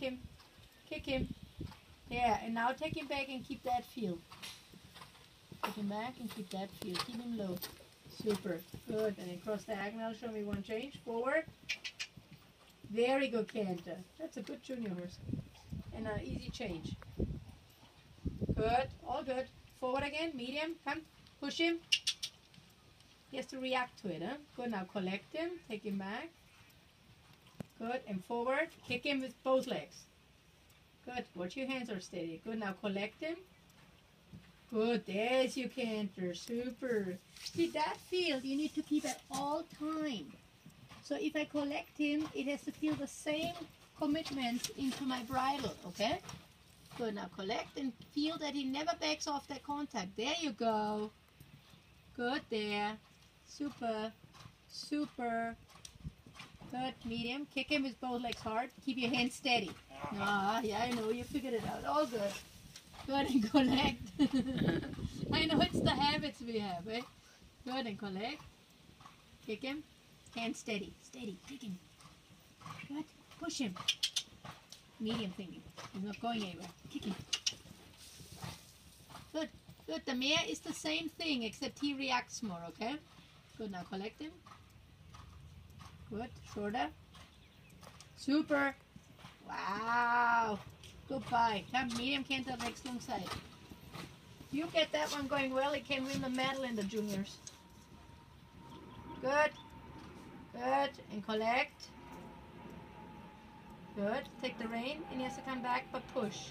him. Kick him. Yeah, and now take him back and keep that feel. Take him back and keep that feel. Keep him low. Super. Good. And then cross diagonal. Show me one change. Forward. Very good, Canter. That's a good junior horse. And an easy change. Good. All good. Forward again. Medium. Come. Push him. He has to react to it, huh? Good. Now collect him. Take him back. Good. And forward. Kick him with both legs. Good. Watch your hands are steady. Good. Now collect him. Good. There's your Canter. Super. See, that field you need to keep at all time. So if I collect him, it has to feel the same commitment into my bridle, okay? Good. Now collect and feel that he never backs off that contact. There you go. Good there. Super. Super. Good. Medium. Kick him with both legs hard. Keep your hands steady. Ah, yeah, I know. You figured it out. All good. Good and collect. I know it's the habits we have, eh? Good and collect. Kick him. Hands steady. Steady. Kick him. Good. Push him. Medium thinking. He's not going anywhere. Kick him. Good. Good. The mare is the same thing except he reacts more, okay? Good. Now collect him. Good. Shorter. Super. Wow. Goodbye. Come, medium canter next long side. If you get that one going well, it can win the medal in the juniors. Good. Good. And collect. Good. Take the rein and he has to come back, but push.